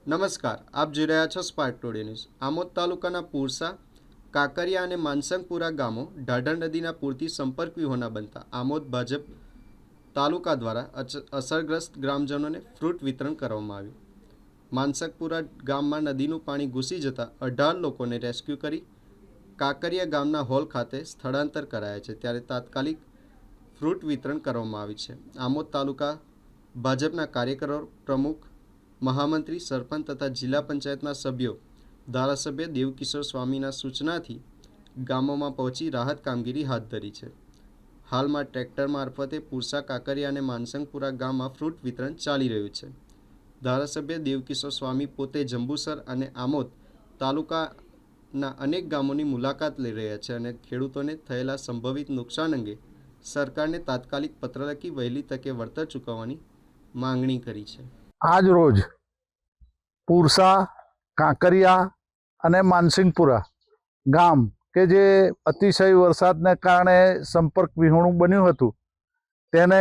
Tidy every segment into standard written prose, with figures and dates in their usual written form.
નમસ્કાર, આપ જોઈ રહ્યા છો સ્પાર્ક ટુડે ન્યૂઝ। આમોદ તાલુકાના પૂરસા, કાકરિયા અને માનસંગપુરા ગામો ઢાઢર નદીના પૂરથી સંપર્ક વિહોણા બનતા આમોદ ભાજપ તાલુકા દ્વારા અસરગ્રસ્ત ગ્રામજનોને ફ્રૂટ વિતરણ કરવામાં આવ્યું। માનસંગપુરા ગામમાં નદીનું પાણી ઘૂસી જતા 18 લોકોને રેસ્ક્યુ કરી કાકરિયા ગામના હોલ ખાતે સ્થળાંતર કરાયા છે, ત્યારે તાત્કાલિક ફ્રૂટ વિતરણ કરવામાં આવી છે। આમોદ તાલુકા ભાજપના કાર્યકરો, પ્રમુખ, મહામંત્રી, સરપંચ તથા જિલ્લા પંચાયતના સભ્યો, ધારાસભ્ય દેવકિશોર સ્વામીના સૂચનાથી ગામોમાં પહોંચી રાહત કામગીરી હાથ ધરી છે। હાલમાં ટ્રેક્ટર મારફતે પૂરસા, કાકરિયા અને માનસંગપુરા ગામમાં ફ્રૂટ વિતરણ ચાલી રહ્યું છે। ધારાસભ્ય દેવકિશોર સ્વામી પોતે જંબુસર અને આમોદ તાલુકાના અનેક ગામોની મુલાકાત લઈ રહ્યા છે અને ખેડૂતોને થયેલા સંભવિત નુકસાન અંગે સરકારને તાત્કાલિક પત્ર લખી વહેલી તકે વળતર ચૂકવવાની માંગણી કરી છે। આજ રોજ પૂરસા, કાંકરિયા અને માનસિંગપુરા ગામ કે જે અતિશય વરસાદને કારણે સંપર્ક વિહોણું બન્યું હતું તેને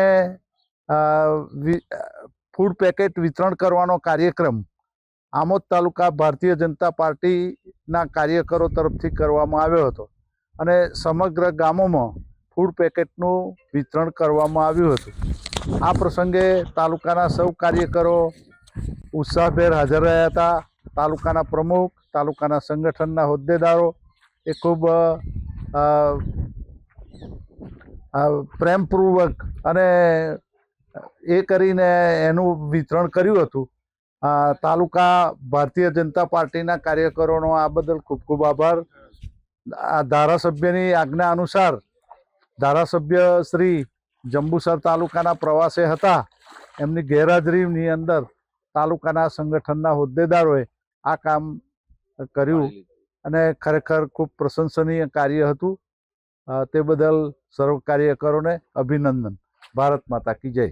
ફૂડ પેકેટ વિતરણ કરવાનો કાર્યક્રમ આમોદ તાલુકા ભારતીય જનતા પાર્ટીના કાર્યકરો તરફથી કરવામાં આવ્યો હતો અને સમગ્ર ગામોમાં ફૂડ પેકેટનું વિતરણ કરવામાં આવ્યું હતું। આ પ્રસંગે તાલુકાના સૌ કાર્યકરો ઉત્સાહભેર હાજર રહ્યા હતા। તાલુકાના પ્રમુખ, તાલુકાના સંગઠનના હોદ્દેદારો એ ખૂબ પ્રેમપૂર્વક અને એ કરીને એનું વિતરણ કર્યું હતું। તાલુકા ભારતીય જનતા પાર્ટીના કાર્યકરોનો આ બદલ ખૂબ ખૂબ આભાર। આ ધારાસભ્યની આજ્ઞા અનુસાર ધારાસભ્ય શ્રી જંબુસર તાલુકાના પ્રવાસે હતા, એમની ગેરહાજરીની અંદર તાલુકાના સંગઠનના હોદ્દેદારોએ આ કામ કર્યું અને ખરેખર ખૂબ પ્રશંસનીય કાર્ય હતું। તે બદલ સર્વ કાર્યકરોને અભિનંદન। ભારત માતા કી જય।